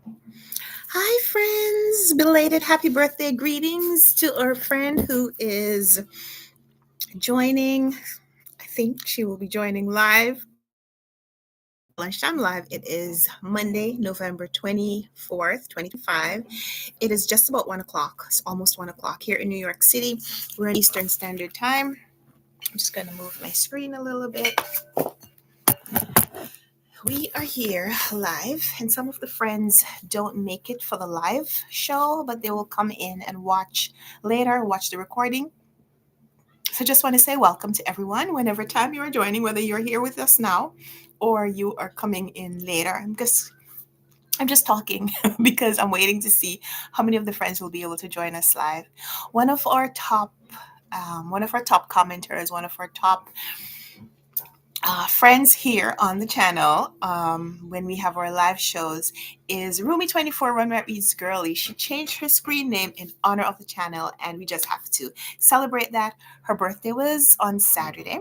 Hi, friends. Belated happy birthday greetings to our friend who is joining. I think she will be joining live on Lunchtime Live. It is Monday, November 24th, 2025. It is just about 1 o'clock. It's almost 1 o'clock here in New York City. We're in Eastern Standard Time. I'm just going to move my screen a little bit. We are here live, and some of the friends don't make it for the live show, but they will come in and watch later, watch the recording. So just want to say welcome to everyone, whenever time you are joining, whether you're here with us now or you are coming in later. I'm just talking because I'm waiting to see how many of the friends will be able to join us live. One of our top one of our top commenters, one of our top friends here on the channel when we have our live shows is Rumi24 Runwright Reads Girly. She changed her screen name in honor of the channel, and we just have to celebrate that. Her birthday was on Saturday.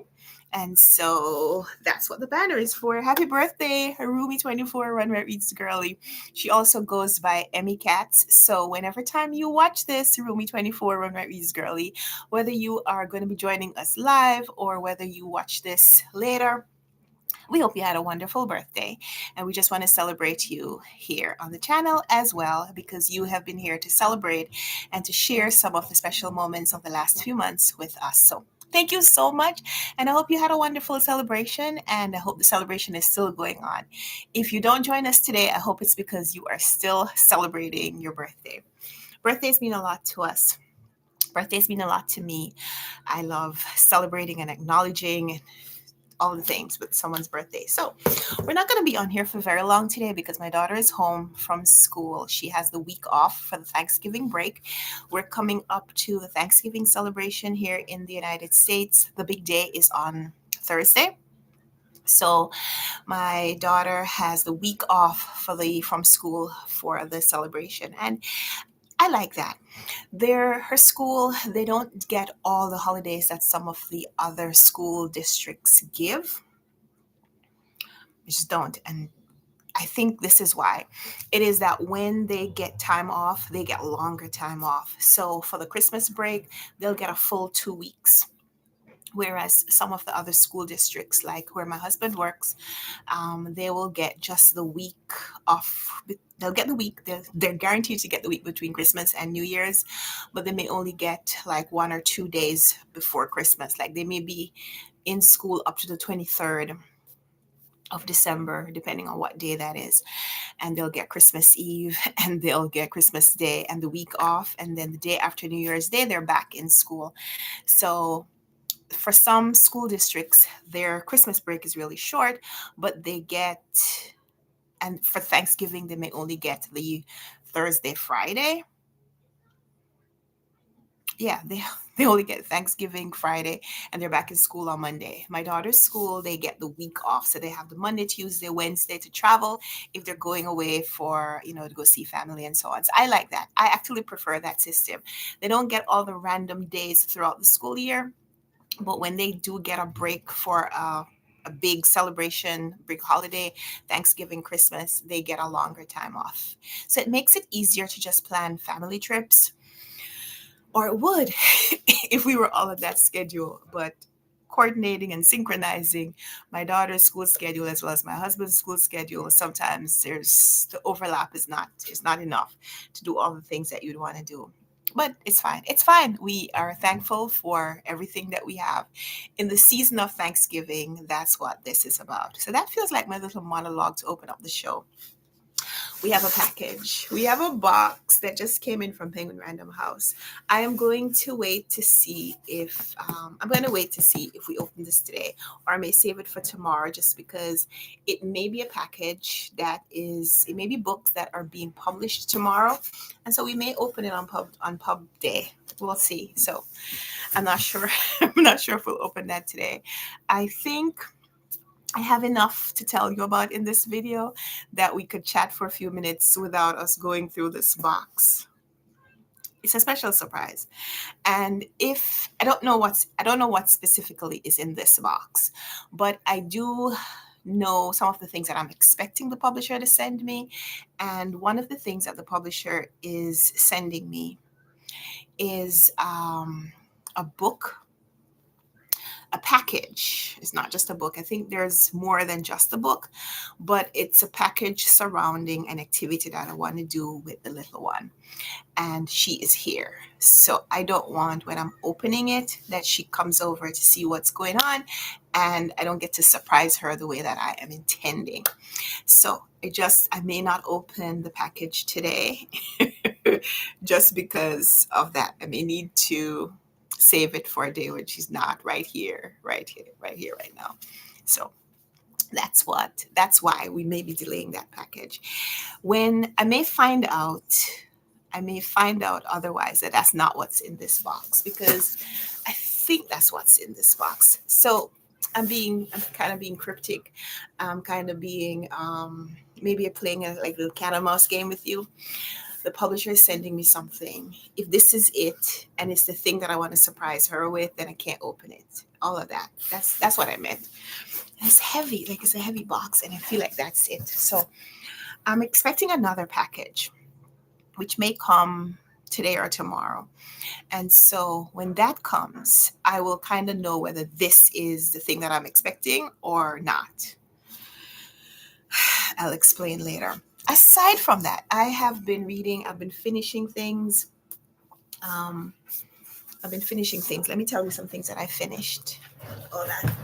And so that's what the banner is for. Happy birthday, Rumi24 Runwright Reads Girly. She also goes by Emmy Cats. So whenever time you watch this, Rumi24 Runwright Reads Girly, whether you are going to be joining us live or whether you watch this later, we hope you had a wonderful birthday. And we just want to celebrate you here on the channel as well, because you have been here to celebrate and to share some of the special moments of the last few months with us. So thank you so much. And I hope you had a wonderful celebration, and I hope the celebration is still going on. If you don't join us today, I hope it's because you are still celebrating your birthday. Birthdays mean a lot to us. Birthdays mean a lot to me. I love celebrating and acknowledging all the things with someone's birthday. So, we're not going to be on here for very long today because my daughter is home from school. She has the week off for the Thanksgiving break. We're coming up to the Thanksgiving celebration here in the United States. The big day is on Thursday. So, my daughter has the week off from school for the celebration, and I like that. Her school, they don't get all the holidays that some of the other school districts give. They just don't. And I think this is why. It is that when they get time off, they get longer time off. So for the Christmas break, they'll get a full 2 weeks. Whereas some of the other school districts, like where my husband works, they will get just the week off. They'll get the week. They're guaranteed to get the week between Christmas and New Year's, but they may only get like 1 or 2 days before Christmas. Like they may be in school up to the 23rd of December, depending on what day that is. And they'll get Christmas Eve and they'll get Christmas Day and the week off. And then the day after New Year's Day, they're back in school. So for some school districts, their Christmas break is really short, but and for Thanksgiving, they may only get the Thursday, Friday. Yeah, they only get Thanksgiving Friday, and they're back in school on Monday. My daughter's school, they get the week off, so they have the Monday, Tuesday, Wednesday to travel if they're going away for, to go see family and so on. So I like that. I actually prefer that system. They don't get all the random days throughout the school year, but when they do get a break for a big celebration, big holiday, Thanksgiving, Christmas, they get a longer time off. So it makes it easier to just plan family trips, or it would if we were all on that schedule. But coordinating and synchronizing my daughter's school schedule as well as my husband's school schedule, sometimes there's the overlap is not enough to do all the things that you'd want to do. But it's fine. It's fine. We are thankful for everything that we have. In the season of Thanksgiving, that's what this is about. So that feels like my little monologue to open up the show. We have a package. We have a box that just came in from Penguin Random House. I'm going to wait to see if we open this today, or I may save it for tomorrow, just because it may be a package it may be books that are being published tomorrow. And so we may open it on pub day. We'll see. So I'm not sure. I'm not sure if we'll open that today. I think I have enough to tell you about in this video that we could chat for a few minutes without us going through this box. It's a special surprise. And if I don't know what specifically is in this box, but I do know some of the things that I'm expecting the publisher to send me. And one of the things that the publisher is sending me is a book, a package. It's not just a book. I think there's more than just a book, but it's a package surrounding an activity that I want to do with the little one. And she is here. So I don't want, when I'm opening it, that she comes over to see what's going on and I don't get to surprise her the way that I am intending. So I may not open the package today just because of that. I may need to save it for a day when she's not right here, right here, right here, right now. So that's why we may be delaying that package. When I may find out otherwise that that's not what's in this box because I think that's what's in this box. So I'm kind of being cryptic. I'm kind of being, maybe playing a like little cat and mouse game with you. The publisher is sending me something. If this is it, and it's the thing that I want to surprise her with, then I can't open it. All of that. That's what I meant. It's heavy, like it's a heavy box, and I feel like that's it. So I'm expecting another package, which may come today or tomorrow. And so when that comes, I will kind of know whether this is the thing that I'm expecting or not. I'll explain later. Aside from that, I have been reading, I've been finishing things. Um, I've been finishing things. Let me tell you some things that I finished. Hold on.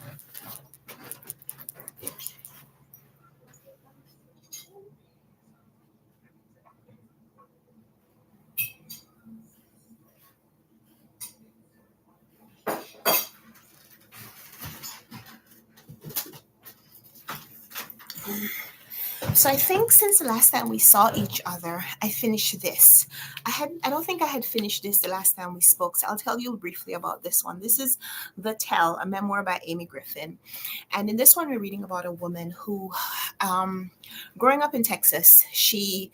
So I think since the last time we saw each other, I finished this. I don't think I had finished this the last time we spoke, so I'll tell you briefly about this one. This is The Tell, a memoir by Amy Griffin. And in this one, we're reading about a woman who, um, growing up in Texas, she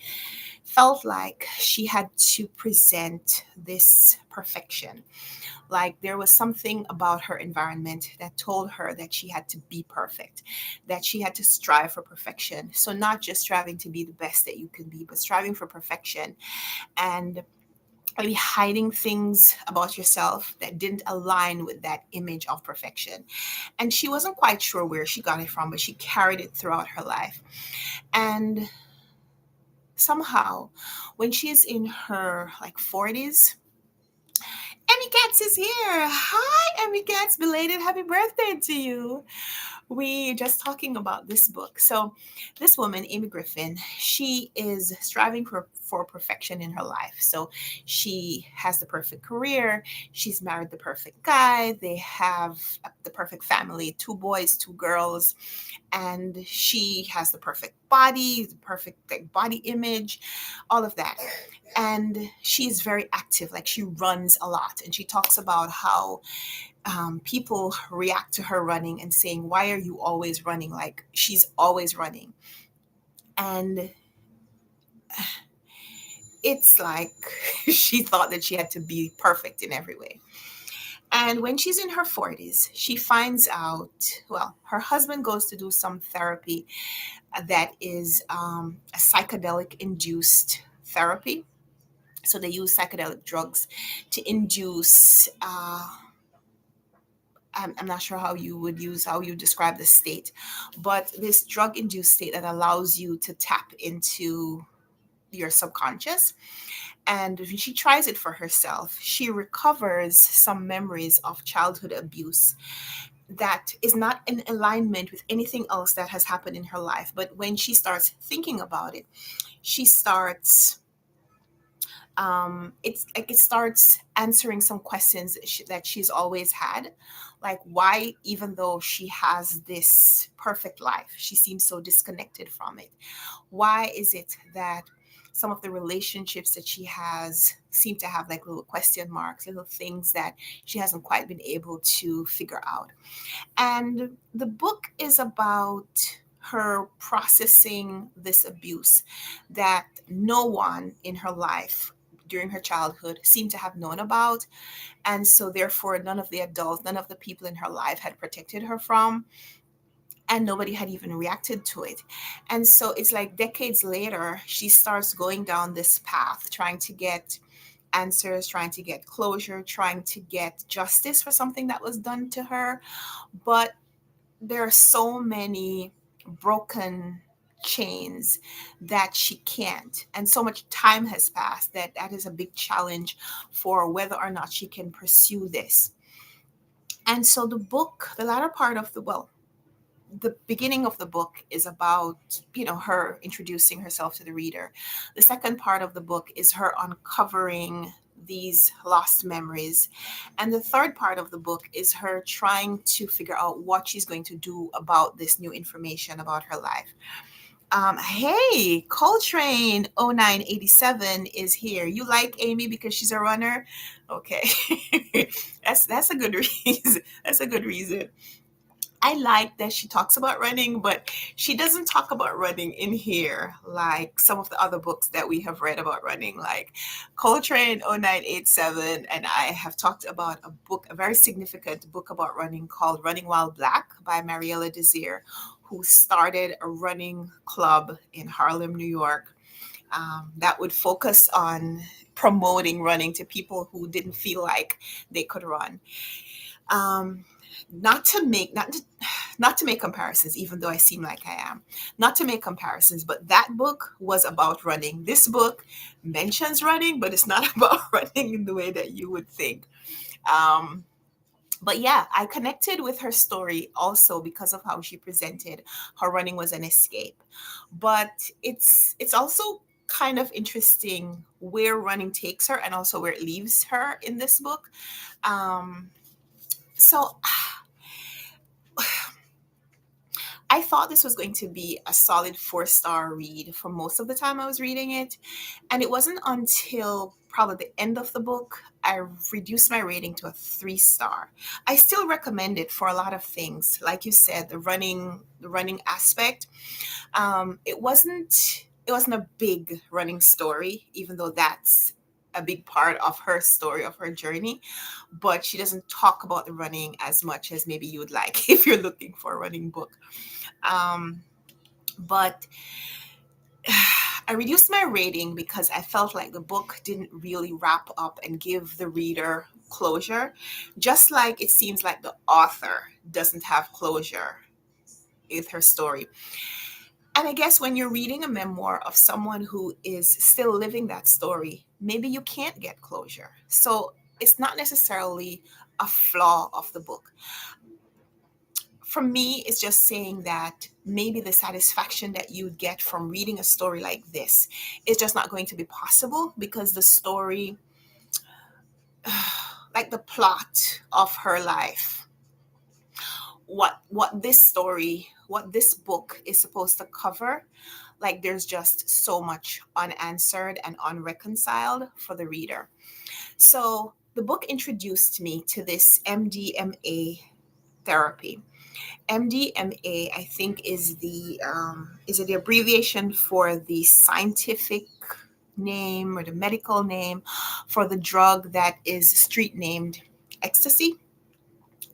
felt like she had to present this perfection. Like there was something about her environment that told her that she had to be perfect, that she had to strive for perfection. So, not just striving to be the best that you can be, but striving for perfection and maybe hiding things about yourself that didn't align with that image of perfection. And she wasn't quite sure where she got it from, but she carried it throughout her life. And somehow, when she's in her like 40s, Emmy Katz is here. Hi, Emmy Katz. Belated happy birthday to you. We just talking about this book. So, this woman, Amy Griffin, she is striving for perfection in her life. So, she has the perfect career. She's married the perfect guy. They have the perfect family, two boys, two girls, and she has the perfect body, the perfect like body image, all of that. And she's very active, like she runs a lot. And she talks about how people react to her running and saying, "Why are you always running?" Like she's always running. And it's like she thought that she had to be perfect in every way. And when she's in her 40s, she finds out, well, her husband goes to do some therapy that is a psychedelic induced therapy. So they use psychedelic drugs to induce, I'm not sure how you describe the state, but this drug induced state that allows you to tap into your subconscious. And when she tries it for herself, she recovers some memories of childhood abuse that is not in alignment with anything else that has happened in her life. But when she starts thinking about it, she starts it's like it starts answering some questions that she's always had, like why, even though she has this perfect life, she seems so disconnected from it. Why is it that some of the relationships that she has seem to have like little question marks, little things that she hasn't quite been able to figure out? And the book is about her processing this abuse that no one in her life during her childhood seemed to have known about. And so, therefore, none of the adults, none of the people in her life had protected her from. and nobody had even reacted to it. And so it's like decades later, she starts going down this path, trying to get answers, trying to get closure, trying to get justice for something that was done to her. But there are so many broken chains that she can't, and so much time has passed that that is a big challenge for whether or not she can pursue this. And so the book, the latter part of the, well, the beginning of the book is about, her introducing herself to the reader. The second part of the book is her uncovering these lost memories, and the third part of the book is her trying to figure out what she's going to do about this new information about her life. Hey, Coltrane 0987 is here. You like Amy because she's a runner? Okay. That's a good reason. That's a good reason. I like that she talks about running, but she doesn't talk about running in here like some of the other books that we have read about running, like Coltrane 0987. And I have talked about a book, a very significant book about running called Running While Black by Mariella Desir, who started a running club in Harlem, New York, that would focus on promoting running to people who didn't feel like they could run. Um, not to make comparisons, even though I seem like I am, not to make comparisons, but that book was about running. This book mentions running, but it's not about running in the way that you would think. um, but yeah, I connected with her story also because of how she presented how running was an escape. But it's also kind of interesting where running takes her and also where it leaves her in this book. So I thought this was going to be a solid 4-star read for most of the time I was reading it. And it wasn't until probably the end of the book I reduced my rating to a 3-star. I still recommend it for a lot of things. Like you said, the running aspect. It wasn't a big running story, even though that's a big part of her story, of her journey. But she doesn't talk about the running as much as maybe you would like if you're looking for a running book. Um, but I reduced my rating because I felt like the book didn't really wrap up and give the reader closure, just like it seems like the author doesn't have closure with her story. And I guess when you're reading a memoir of someone who is still living that story, maybe you can't get closure. So it's not necessarily a flaw of the book. For me, it's just saying that maybe the satisfaction that you get from reading a story like this is just not going to be possible because the story, like the plot of her life, what this book is supposed to cover, like there's just so much unanswered and unreconciled for the reader. So the book introduced me to this MDMA therapy. MDMA, I think, is it the abbreviation for the scientific name or the medical name for the drug that is street named ecstasy.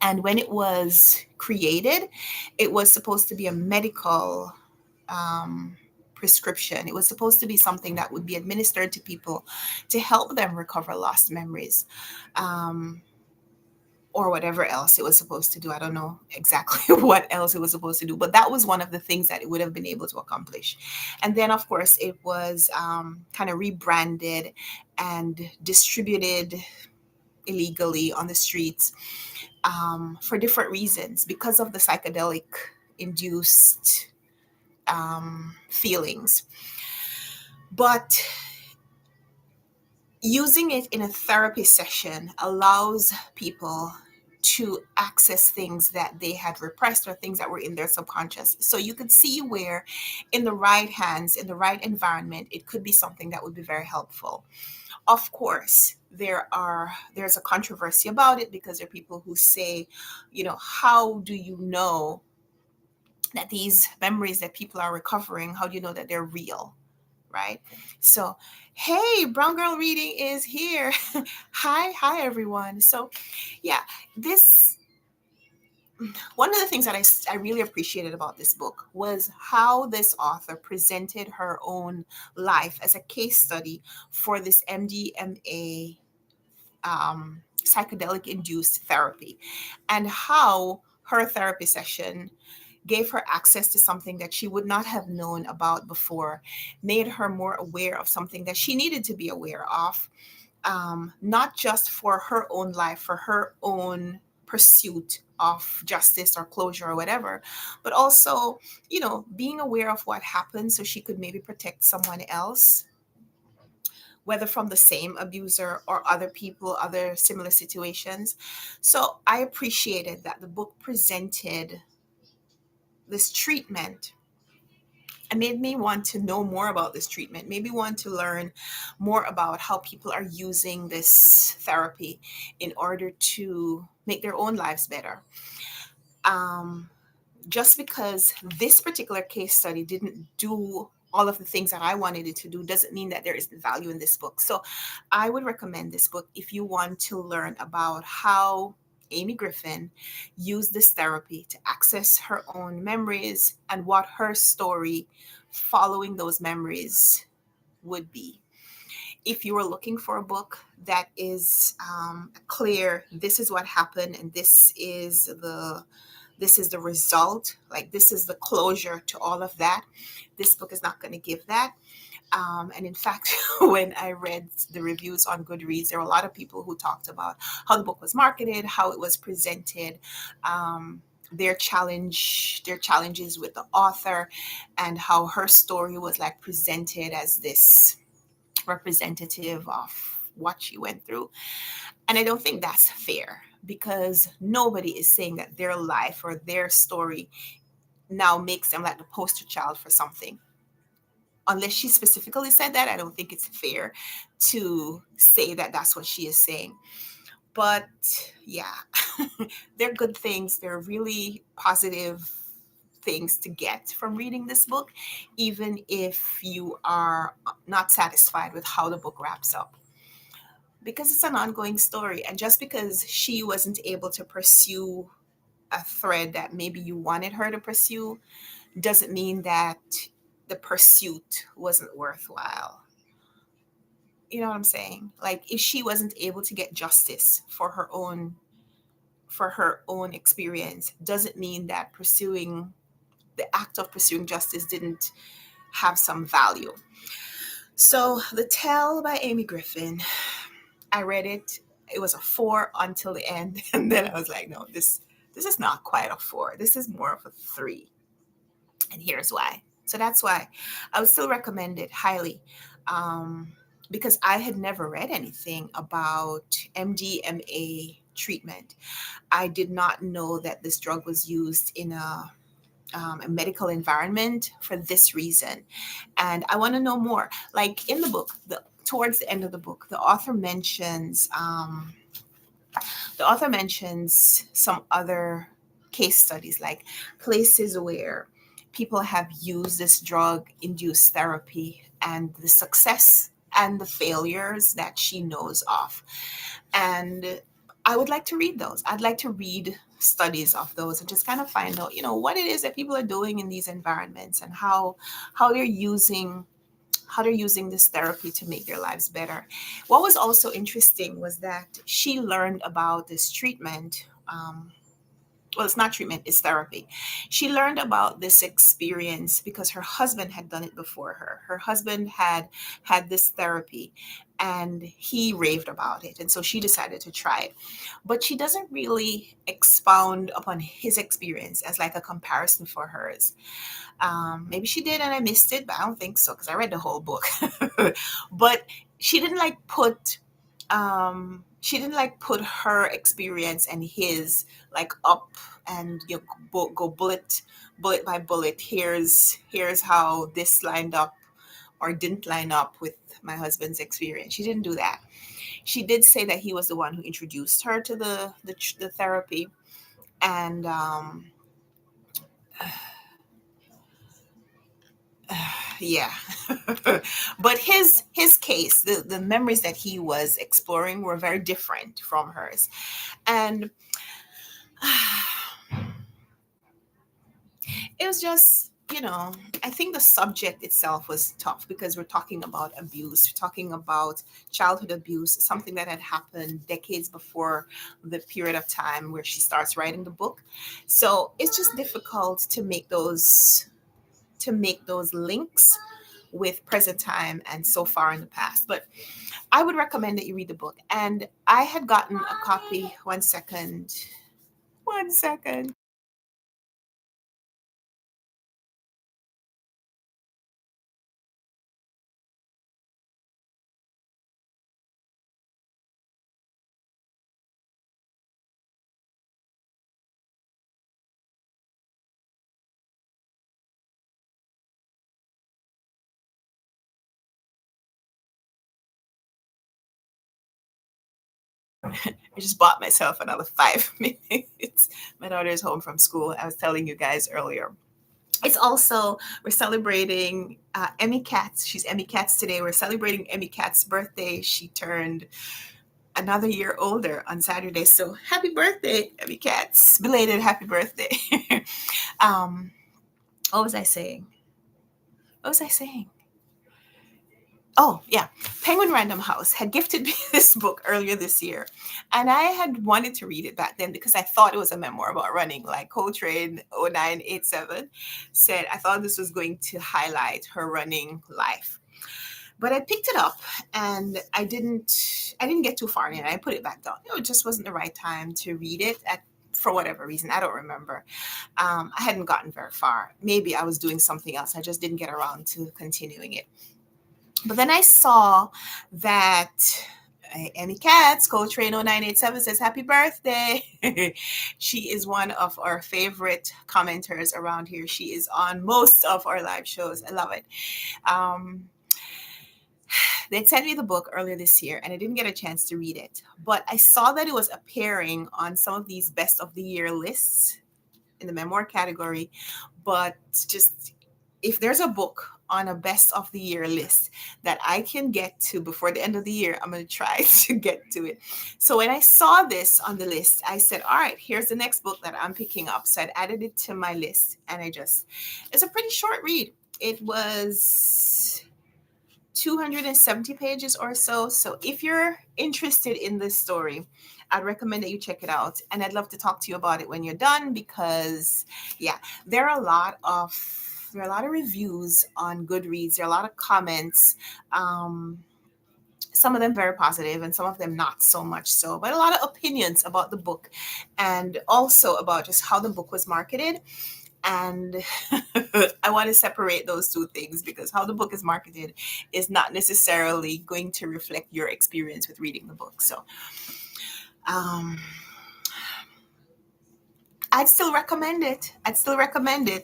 And when it was created, it was supposed to be a medical um, prescription. It was supposed to be something that would be administered to people to help them recover lost memories. Um, or whatever else it was supposed to do. I don't know exactly what else it was supposed to do, but that was one of the things that it would have been able to accomplish. And then, of course, it was kind of rebranded and distributed illegally on the streets for different reasons because of the psychedelic induced feelings. But using it in a therapy session allows people to access things that they had repressed or things that were in their subconscious. So you could see where, in the right hands, in the right environment, it could be something that would be very helpful. Of course, there's a controversy about it because there are people who say, how do you know that these memories that people are recovering, how do you know that they're real? Right? So, hey, Brown Girl Reading is here. Hi, everyone. So, yeah, this one of the things that I really appreciated about this book was how this author presented her own life as a case study for this MDMA, psychedelic induced therapy, and how her therapy session gave her access to something that she would not have known about before, made her more aware of something that she needed to be aware of, not just for her own life, for her own pursuit of justice or closure or whatever, but also, being aware of what happened so she could maybe protect someone else, whether from the same abuser or other people, other similar situations. So I appreciated that the book presented this treatment and made me want to know more about this treatment, maybe want to learn more about how people are using this therapy in order to make their own lives better. Um, just because this particular case study didn't do all of the things that I wanted it to do doesn't mean that there isn't value in this book. So I would recommend this book if you want to learn about how Amy Griffin used this therapy to access her own memories and what her story following those memories would be. If you are looking for a book that is clear, this is what happened and this is the result, like this is the closure to all of that, this book is not going to give that. And in fact, when I read the reviews on Goodreads, there were a lot of people who talked about how the book was marketed, how it was presented, their challenges with the author, and how her story was like presented as this representative of what she went through. And I don't think that's fair, because nobody is saying that their life or their story now makes them like the poster child for something. Unless she specifically said that, I don't think it's fair to say that that's what she is saying. But yeah, they're good things. They're really positive things to get from reading this book, even if you are not satisfied with how the book wraps up. Because it's an ongoing story. And just because she wasn't able to pursue a thread that maybe you wanted her to pursue doesn't mean that the pursuit wasn't worthwhile. You know what I'm saying? Like, if she wasn't able to get justice for her own experience, doesn't mean that pursuing the act of pursuing justice didn't have some value. So The Tell by Amy Griffin, I read it. It was a 4 until the end, and then I was like, no, this is not quite a 4. This is more of a 3, and here's why. So that's why I would still recommend it highly, because I had never read anything about MDMA treatment. I did not know that this drug was used in a medical environment for this reason, and I want to know more. Like in the book, towards the end of the book, the author mentions some other case studies, like places where people have used this drug induced therapy and the success and the failures that she knows of. And I would like to read those. I'd like to read studies of those and just kind of find out, what it is that people are doing in these environments, and how they're using this therapy to make their lives better. What was also interesting was that she learned about this treatment. Well, it's not treatment, it's therapy. She learned about this experience because her husband had done it before her. Her husband had this therapy and he raved about it. And so she decided to try it. But she doesn't really expound upon his experience as like a comparison for hers. Maybe she did and I missed it, but I don't think so because I read the whole book. But she didn't like put her experience and his like up, and go bullet by bullet. Here's how this lined up or didn't line up with my husband's experience. She didn't do that. She did say that he was the one who introduced her to the therapy, and yeah. But his case, the memories that he was exploring were very different from hers. And it was just, I think the subject itself was tough because we're talking about abuse, we're talking about childhood abuse, something that had happened decades before the period of time where she starts writing the book. So it's just difficult to make those links with present time and so far in the past. But I would recommend that you read the book. And I had gotten a copy. One second. One second. I just bought myself another 5 minutes. My daughter is home from school. I was telling you guys earlier. It's also, we're celebrating Emmy Katz. She's Emmy Katz today. We're celebrating Emmy Katz's birthday. She turned another year older on Saturday. So happy birthday, Emmy Katz. Belated happy birthday. um, what was I saying? What was I saying? Oh, yeah. Penguin Random House had gifted me this book earlier this year. And I had wanted to read it back then because I thought it was a memoir about running, like Coltrane 0987 said. I thought this was going to highlight her running life. But I picked it up and I didn't get too far in it. I put it back down. It just wasn't the right time to read it for whatever reason. I don't remember. I hadn't gotten very far. Maybe I was doing something else. I just didn't get around to continuing it. But then I saw that Emmy Katz, Coltrane 0987 says, Happy birthday. She is one of our favorite commenters around here. She is on most of our live shows. I love it. Um, they sent me the book earlier this year and I didn't get a chance to read it. But I saw that it was appearing on some of these best of the year lists in the memoir category. But just if there's a book on a best of the year list that I can get to before the end of the year, I'm going to try to get to it. So when I saw this on the list, I said, all right, here's the next book that I'm picking up. So I'd added it to my list and it's a pretty short read. It was 270 pages or so. So if you're interested in this story, I'd recommend that you check it out. And I'd love to talk to you about it when you're done because, yeah, there are a lot of reviews on Goodreads. There are a lot of comments. Some of them very positive and some of them not so much so, but a lot of opinions about the book and also about just how the book was marketed. And I want to separate those two things because how the book is marketed is not necessarily going to reflect your experience with reading the book. So um, I'd still recommend it.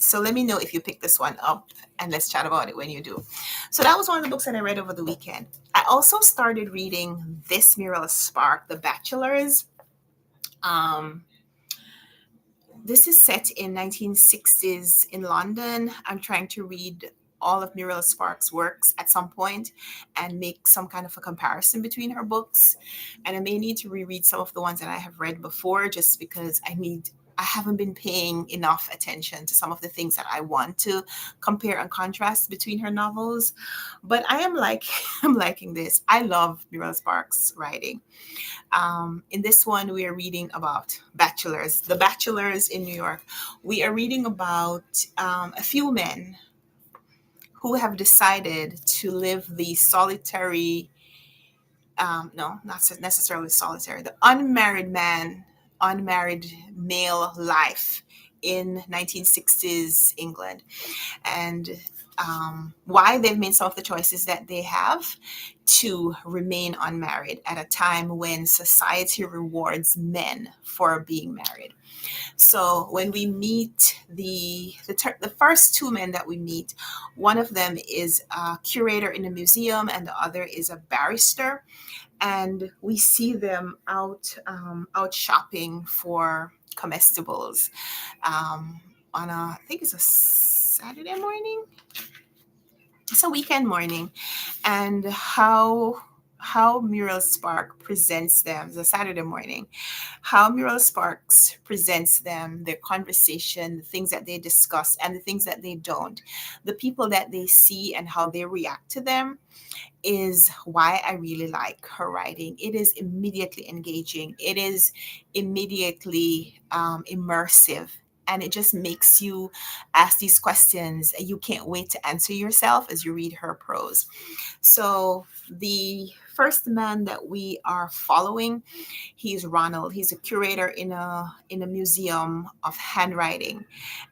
So let me know if you pick this one up and let's chat about it when you do. So that was one of the books that I read over the weekend. I also started reading This Mural Spark, The Bachelors. Um, This is set in 1960s in London. I'm trying to read all of Muriel Sparks' works at some point and make some kind of a comparison between her books. And I may need to reread some of the ones that I have read before just because I haven't been paying enough attention to some of the things that I want to compare and contrast between her novels. But I'm liking this. I love Muriel Sparks' writing. In this one, we are reading about the bachelors in New York. We are reading about a few men who have decided to live the solitary, no, not necessarily solitary, the unmarried male life in 1960s England. And why they've made some of the choices that they have to remain unmarried at a time when society rewards men for being married. So when we meet the first two men that we meet, one of them is a curator in a museum and the other is a barrister, and we see them out shopping for comestibles on I think it's a Saturday morning. It's a weekend morning, and how how Muriel Spark presents them, the Saturday morning, how Muriel Sparks presents them, their conversation, the things that they discuss and the things that they don't, the people that they see and how they react to them, is why I really like her writing. It is immediately engaging, it is immediately immersive. And it just makes you ask these questions and you can't wait to answer yourself as you read her prose. So, the first man that we are following, he's Ronald. He's a curator in a museum of handwriting,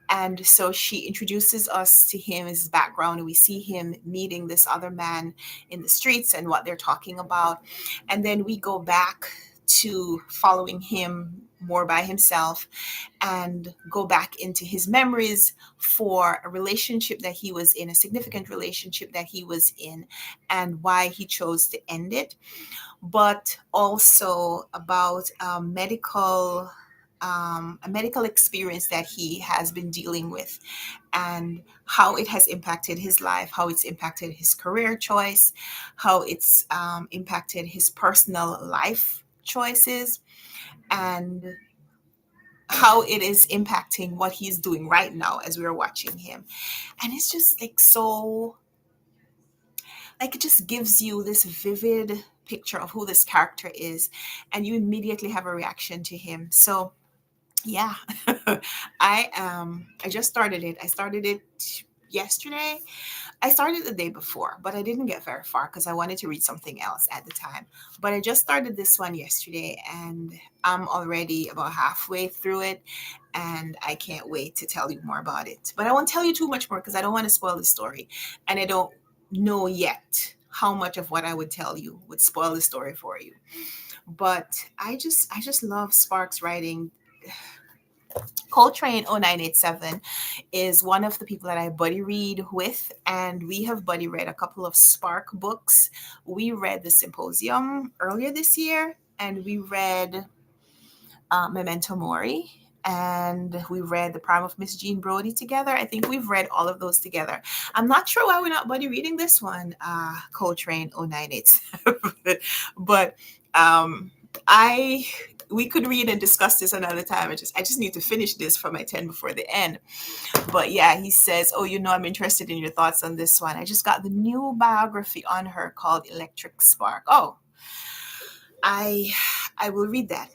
and so she introduces us to him, his background, and we see him meeting this other man in the streets and what they're talking about. And then we go back to following him more by himself and go back into his memories for a relationship that he was in, a significant relationship that he was in, and why he chose to end it, but also about a medical experience that he has been dealing with and how it has impacted his life, how it's impacted his career choice, how it's impacted his personal life choices, and how it is impacting what he's doing right now as we're watching him. And it's just like so, like it just gives you this vivid picture of who this character is, and you immediately have a reaction to him. So yeah, I just started it. I started it yesterday. I started the day before, but I didn't get very far because I wanted to read something else at the time. But I just started this one yesterday and I'm already about halfway through it, and I can't wait to tell you more about it. But I won't tell you too much more because I don't want to spoil the story, and I don't know yet how much of what I would tell you would spoil the story for you. But I just love Sparks writing. Coltrane 0987 is one of the people that I buddy read with, and we have buddy read a couple of Spark books. We read The Symposium earlier this year, and we read Memento Mori, and we read The Prime of Miss Jean Brodie together. I think we've read all of those together. I'm not sure why we're not buddy reading this one, Coltrane 0987. But I we could read and discuss this another time. I just need to finish this for my 10 before the end. But yeah, he says, "Oh, I'm interested in your thoughts on this one. I just got the new biography on her called Electric Spark." Oh, I I will read that.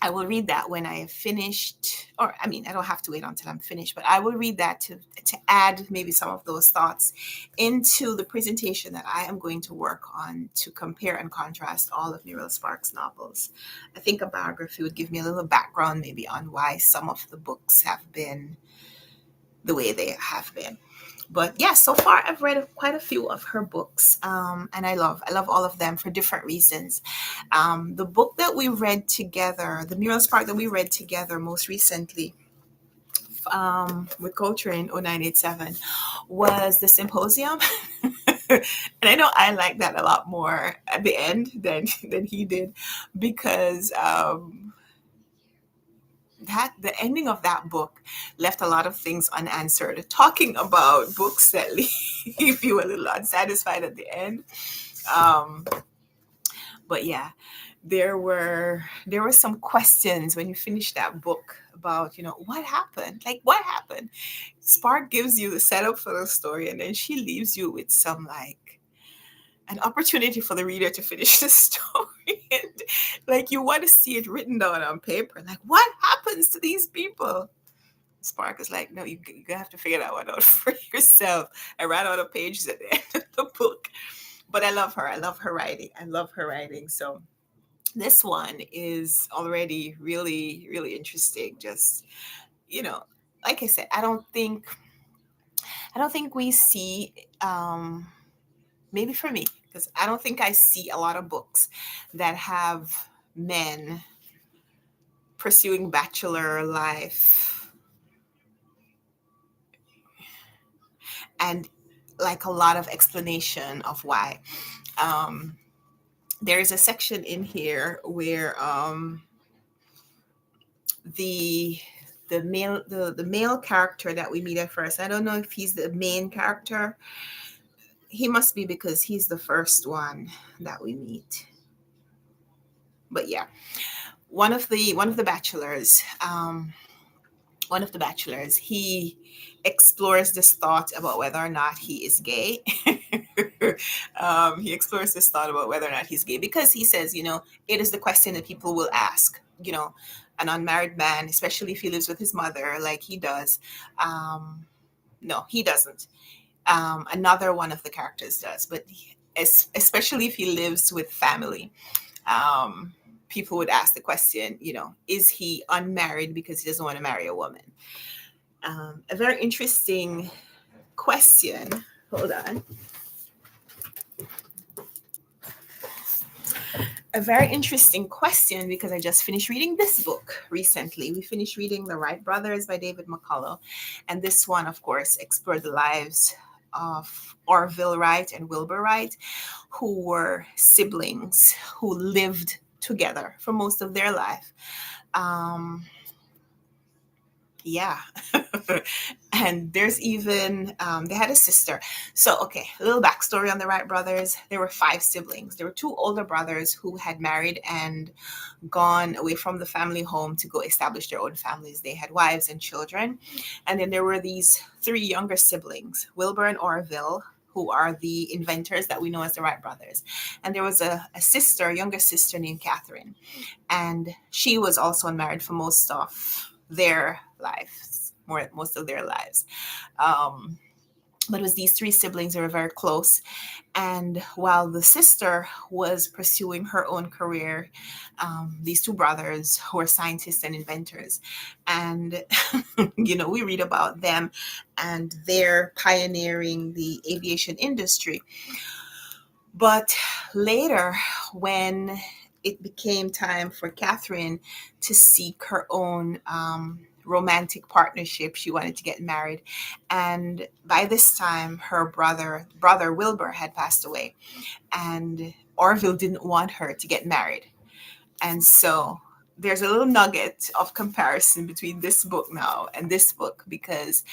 I will read that when I have finished, or I mean, I don't have to wait until I'm finished, but I will read that to add maybe some of those thoughts into the presentation that I am going to work on to compare and contrast all of Muriel Sparks' novels. I think a biography would give me a little background maybe on why some of the books have been the way they have been. But yeah, so far I've read quite a few of her books, and I love all of them for different reasons. The book that we read together, the Muriel Spark that we read together most recently, with Coltrane 0987, was The Symposium. And I know I like that a lot more at the end than he did, because that the ending of that book left a lot of things unanswered, talking about books that leave you a little unsatisfied at the end. um, but yeah, there were some questions when you finish that book about, what happened, like what happened. Spark gives you the setup for the story, and then she leaves you with some, like, an opportunity for the reader to finish the story. And like, you want to see it written down on paper, like what happens to these people. Spark is like, no, you have to figure that one out for yourself. I ran out of pages at the end of the book. But I love her. I love her writing. I love her writing. So this one is already really, really interesting. Just, you know, like I said, I don't think we see, maybe for me, because I don't think I see a lot of books that have men pursuing bachelor life and like a lot of explanation of why. Um, there is a section in here where the the male character that we meet at first, I don't know if he's the main character. he must be because he's the first one that we meet. But yeah, one of the bachelors, one of the bachelors, he explores this thought about whether or not he is gay. He explores this thought about whether or not he's gay because he says, it is the question that people will ask. An unmarried man, especially if he lives with his mother, like he does. No, he doesn't. Another one of the characters does, but especially if he lives with family, um, people would ask the question, is he unmarried because he doesn't want to marry a woman? A very interesting question. Hold on. A very interesting question because I just finished reading this book recently. We finished reading The Wright Brothers by David McCullough. And this one, of course, explored the lives of Orville Wright and Wilbur Wright, who were siblings who lived together for most of their life. Yeah. And there's even, they had a sister. So, okay, a little backstory on the Wright brothers. There were 5 siblings. There were 2 older brothers who had married and gone away from the family home to go establish their own families. They had wives and children. And then there were these 3 younger siblings, Wilbur and Orville, who are the inventors that we know as the Wright brothers. And there was a younger sister named Catherine. And she was also unmarried for most of their lives, most of their lives. But it was these 3 siblings that were very close. And while the sister was pursuing her own career, these 2 brothers who were scientists and inventors. And, we read about them and they're pioneering the aviation industry. But later, when it became time for Catherine to seek her own romantic partnership, she wanted to get married. And by this time, her brother Wilbur had passed away. And Orville didn't want her to get married. And so there's a little nugget of comparison between this book now and this book because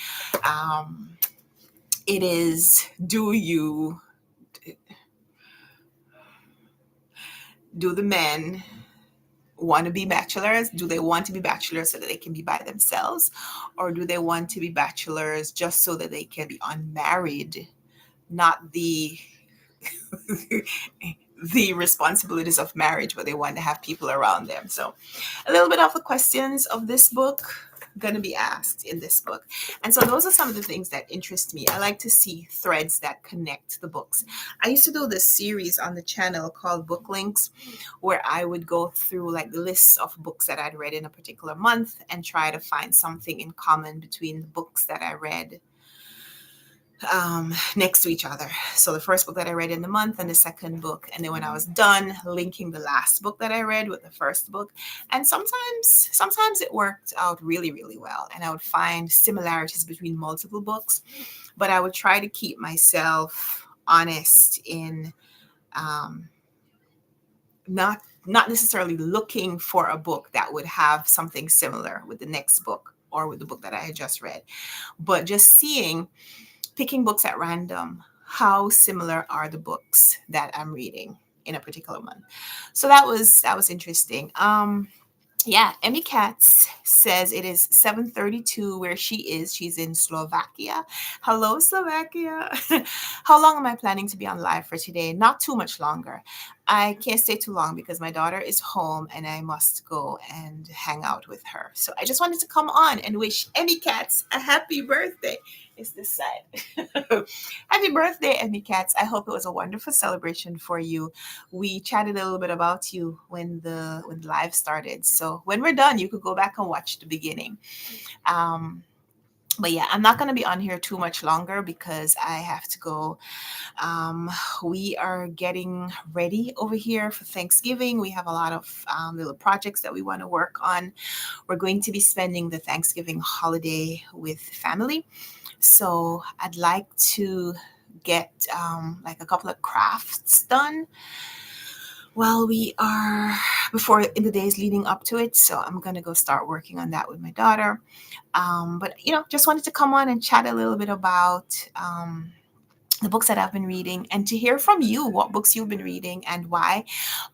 it is, do the men want to be bachelors? Do they want to be bachelors so that they can be by themselves? Or do they want to be bachelors just so that they can be unmarried, not the the responsibilities of marriage, but they want to have people around them? So a little bit of the questions of this book going to be asked in this book. And so those are some of the things that interest me. I like to see threads that connect the books. I used to do this series on the channel called Book Links, where I would go through like the lists of books that I'd read in a particular month and try to find something in common between the books that I read next to each other. So the first book that I read in the month and the second book. And then when I was done, linking the last book that I read with the first book. And sometimes it worked out really, really well. And I would find similarities between multiple books, but I would try to keep myself honest in not necessarily looking for a book that would have something similar with the next book or with the book that I had just read, but just picking books at random. How similar are the books that I'm reading in a particular month? So that was interesting. Yeah, Emmy Katz says it is 7:32 where she is. She's in Slovakia. Hello, Slovakia. How long am I planning to be on live for today? Not too much longer. I can't stay too long because my daughter is home and I must go and hang out with her. So I just wanted to come on and wish Emmy Katz a happy birthday. It's this side. Happy birthday, Emmy Katz. I hope it was a wonderful celebration for you. We chatted a little bit about you when the live started. So when we're done, you could go back and watch the beginning. But yeah, I'm not going to be on here too much longer because I have to go. We are getting ready over here for Thanksgiving. We have a lot of little projects that we want to work on. We're going to be spending the Thanksgiving holiday with family. So I'd like to get like a couple of crafts done while before in the days leading up to it. So I'm going to go start working on that with my daughter. But just wanted to come on and chat a little bit about the books that I've been reading, and to hear from you what books you've been reading and why.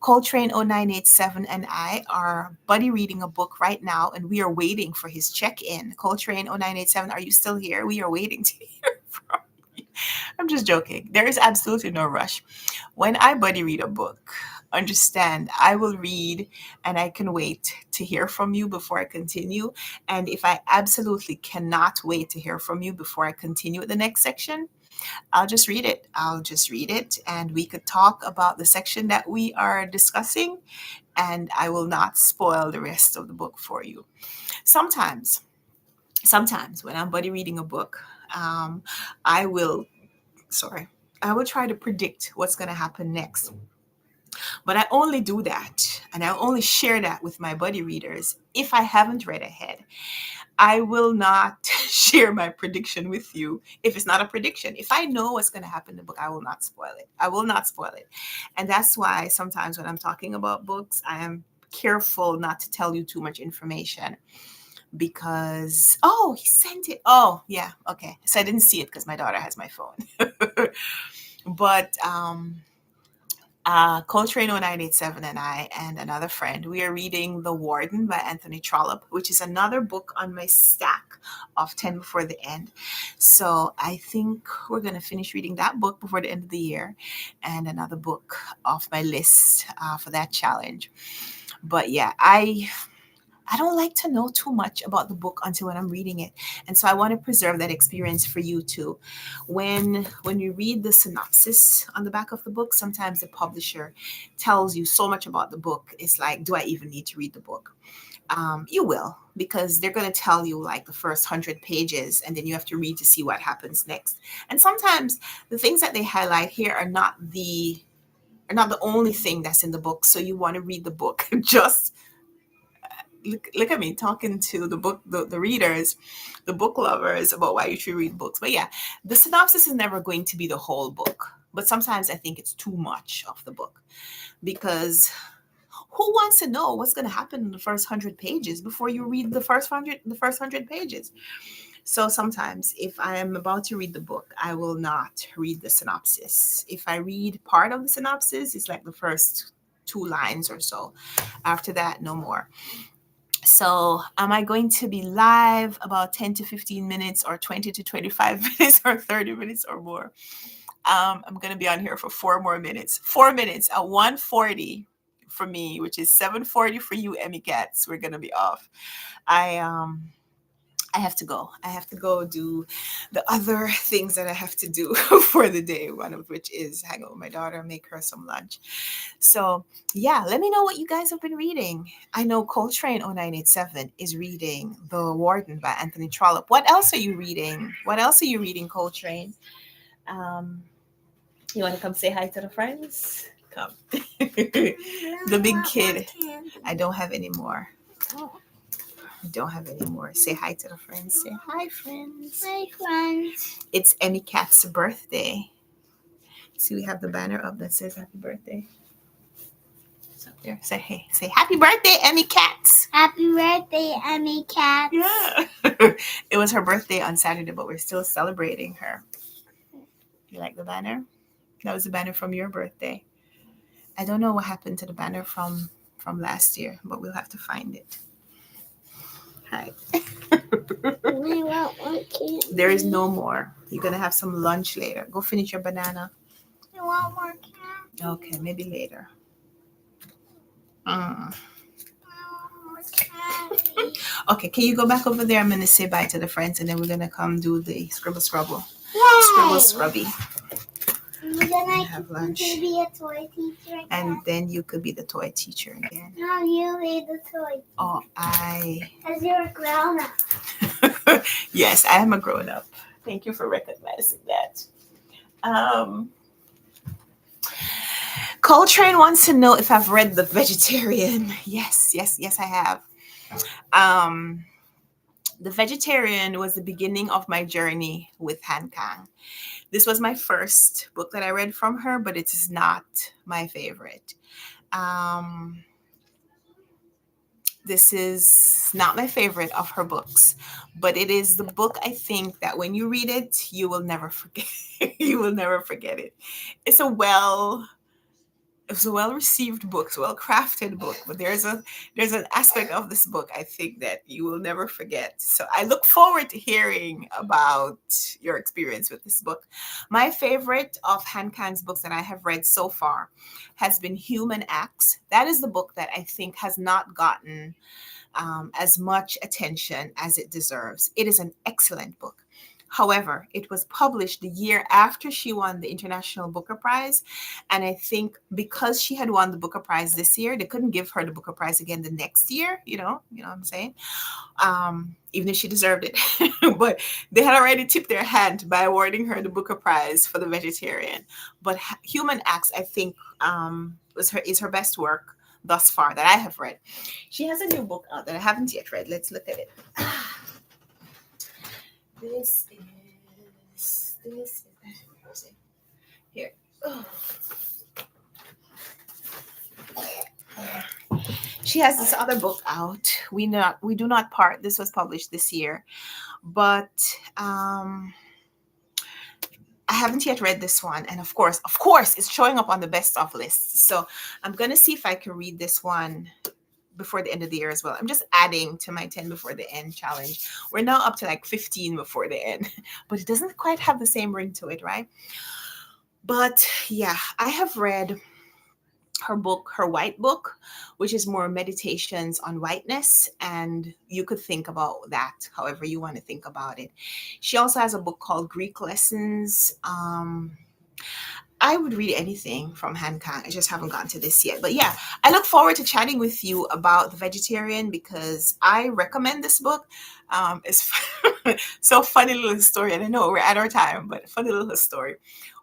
Coltrane 0987 and I are buddy reading a book right now, and we are waiting for his check in. Coltrane 0987, are you still here? We are waiting to hear from you. I'm just joking. There is absolutely no rush. When I buddy read a book, understand I will read and I can wait to hear from you before I continue. And if I absolutely cannot wait to hear from you before I continue with the next section, I'll just read it. I'll just read it, and we could talk about the section that we are discussing, and I will not spoil the rest of the book for you. Sometimes, sometimes when I'm buddy reading a book, um, I will, sorry, I will try to predict what's going to happen next. But I only do that, and I only share that with my buddy readers if I haven't read ahead. I will not share my prediction with you if it's not a prediction. If I know what's going to happen in the book, I will not spoil it. I will not spoil it. And that's why sometimes when I'm talking about books, I am careful not to tell you too much information because, oh, he sent it. Oh, yeah. Okay. So I didn't see it because my daughter has my phone. But Coltrane 0987 and I and another friend, we are reading The Warden by Anthony Trollope, which is another book on my stack of 10 before the end. So I think we're going to finish reading that book before the end of the year, and another book off my list for that challenge. But yeah, I don't like to know too much about the book until when I'm reading it. And so I want to preserve that experience for you too. When you read the synopsis on the back of the book, sometimes the publisher tells you so much about the book. It's like, do I even need to read the book? You will, because they're going to tell you like the first 100 pages, and then you have to read to see what happens next. And sometimes the things that they highlight here are not the only thing that's in the book. So you want to read the book just look at me talking to the readers, the book lovers, about why you should read books. But yeah, the synopsis is never going to be the whole book, but sometimes I think it's too much of the book, because who wants to know what's going to happen in the first 100 pages before you read the first 100 pages? So sometimes if I am about to read the book, I will not read the synopsis. If I read part of the synopsis, it's like the first 2 lines or so. After that, no more. So, am I going to be live about 10 to 15 minutes, or 20 to 25 minutes, or 30 minutes or more? I'm going to be on here for 4 more minutes. 4 minutes at 1:40 for me, which is 7:40 for you, Emmy Cats. We're going to be off. I have to go. I have to go do the other things that I have to do for the day, one of which is hang out with my daughter, make her some lunch. So, yeah, let me know what you guys have been reading. I know Coltrane 0987 is reading The Warden by Anthony Trollope. What else are you reading? What else are you reading, Coltrane? Um, you want to come say hi to the friends? Come. The big kid. I don't have any more. I don't have any more. Say hi to the friends. Say hi, friends. Hi, friends. It's Emmy Cat's birthday. See, we have the banner up that says happy birthday. It's up there. Say hey. Say happy birthday, Emmy Cats. Happy birthday, Emmy Cat. Yeah. It was her birthday on Saturday, but we're still celebrating her. You like the banner? That was the banner from your birthday. I don't know what happened to the banner from last year, but we'll have to find it. Hi. I want more candy. There is no more. You're gonna have some lunch later. Go finish your banana. I want more candy. Okay, maybe later. I want more candy. Okay, can you go back over there? I'm gonna say bye to the friends, and then we're gonna come do the scribble scrubble. Yay! Scribble scrubby. And then I have lunch. can be a toy teacher again. And then you could be the toy teacher again. No, you be the toy. Oh, Because you're a grown up. Yes, I am a grown up. Thank you for recognizing that. Coltrane wants to know if I've read The Vegetarian. Yes, I have. The Vegetarian was the beginning of my journey with Han Kang. This was my first book that I read from her, but it is not my favorite. The This is not my favorite of her books, but it is the book I think that when you read it, you will never forget. You will never forget it. It's a well it was a well received book, it's a well crafted book, but there's an aspect of this book I think that you will never forget. So I look forward to hearing about your experience with this book. My favorite of Han Kang's books that I have read so far has been Human Acts. That is the book that I think has not gotten as much attention as it deserves. It is an excellent book. However, it was published the year after she won the International Booker Prize. And I think because she had won the Booker Prize this year, they couldn't give her the Booker Prize again the next year, you know what I'm saying? Even if she deserved it. But they had already tipped their hand by awarding her the Booker Prize for The Vegetarian. But Human Acts, I think, is her best work thus far that I have read. She has a new book out that I haven't yet read. Let's look at it. This is here. Oh. She has this other book out. We do not part. This was published this year, but I haven't yet read this one, and of course, it's showing up on the best of lists. So I'm gonna see if I can read this one before the end of the year as well. I'm just adding to my 10 before the end challenge. We're now up to like 15 before the end, but it doesn't quite have the same ring to it, right? But yeah, I have read her book, her white book, which is more meditations on whiteness. And you could think about that however you want to think about it. She also has a book called Greek Lessons. I would read anything from Han Kang. I just haven't gotten to this yet. But yeah, I look forward to chatting with you about The Vegetarian because I recommend this book. It's so funny little story. And I know we're at our time, but funny little story.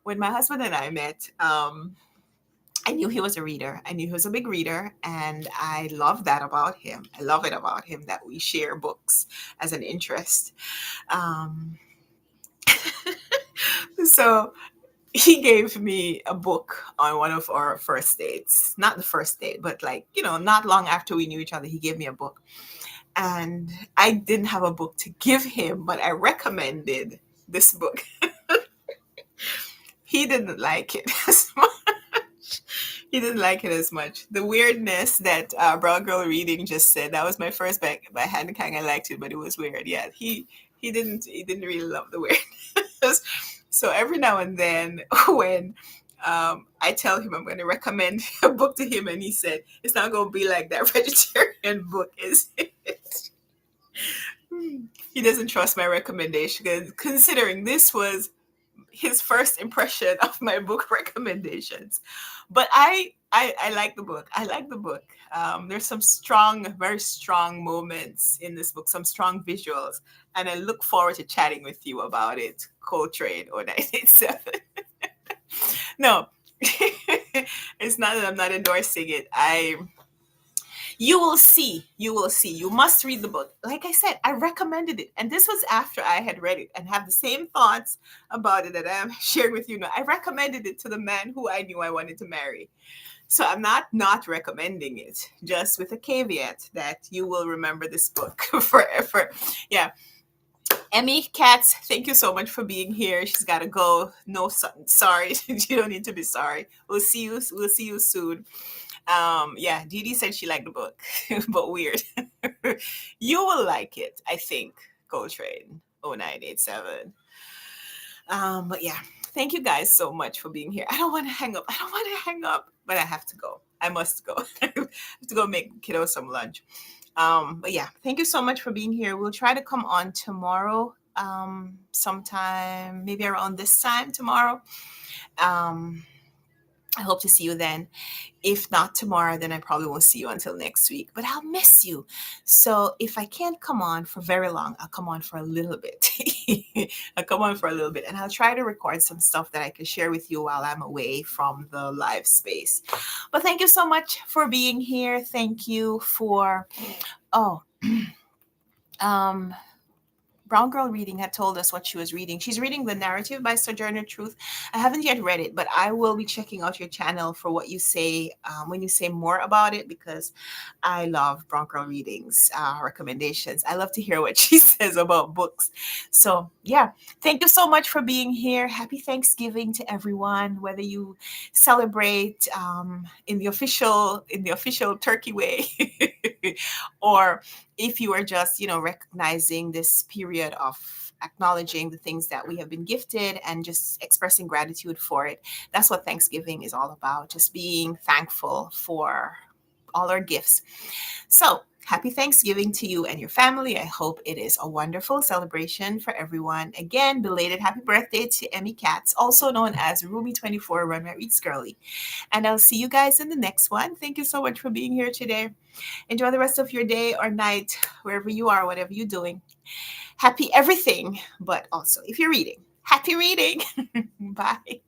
When my husband and I met, I knew he was a reader. I knew he was a big reader, and I love that about him. I love it about him that we share books as an interest. Um, so he gave me a book on one of our first dates. Not the first date, but like, not long after we knew each other, he gave me a book. And I didn't have a book to give him, but I recommended this book. He didn't like it as much. He didn't like it as much. The weirdness that Brown Girl Reading just said, that was my first book by Han Kang. I liked it, but it was weird. Yeah, he didn't really love the weirdness. So every now and then when I tell him I'm going to recommend a book to him and he said, it's not going to be like that vegetarian book, is it? He doesn't trust my recommendation, considering this was his first impression of my book recommendations. But I like the book. I like the book. There's some strong, very strong moments in this book, some strong visuals, and I look forward to chatting with you about it. Coltrane or 987. No, it's not that I'm not endorsing it. You will see. You will see. You must read the book. Like I said, I recommended it. And this was after I had read it and have the same thoughts about it that I am sharing with you now. I recommended it to the man who I knew I wanted to marry. So I'm not recommending it, just with a caveat that you will remember this book forever. Yeah. Emmy Katz, thank you so much for being here. She's got to go. No, sorry. You don't need to be sorry. We'll see you. We'll see you soon. Yeah, Dee Dee said she liked the book, but weird. You will like it, I think. Coltrane 0987. But yeah, thank you guys so much for being here. I don't want to hang up. But I have to go. I must go. I have to go make kiddo some lunch. But yeah, thank you so much for being here. We'll try to come on tomorrow, sometime, maybe around this time tomorrow. I hope to see you then. If not tomorrow, then I probably won't see you until next week, but I'll miss you. So if I can't come on for very long, I'll come on for a little bit. I'll come on for a little bit and I'll try to record some stuff that I can share with you while I'm away from the live space. But thank you so much for being here. Thank you for, um, Brown Girl Reading had told us what she was reading. She's reading The Narrative by Sojourner Truth. I haven't yet read it, but I will be checking out your channel for what you say when you say more about it, because I love Brown Girl Reading's recommendations. I love to hear what she says about books. So, yeah, thank you so much for being here. Happy Thanksgiving to everyone, whether you celebrate in the official turkey way or if you are just, recognizing this period of acknowledging the things that we have been gifted and just expressing gratitude for it. That's what Thanksgiving is all about, just being thankful for all our gifts. So, happy Thanksgiving to you and your family. I hope it is a wonderful celebration for everyone. Again, belated happy birthday to Emmy Katz, also known as Rumi24 Run My Reads Girly. And I'll see you guys in the next one. Thank you so much for being here today. Enjoy the rest of your day or night, wherever you are, whatever you're doing. Happy everything, but also if you're reading, happy reading. Bye.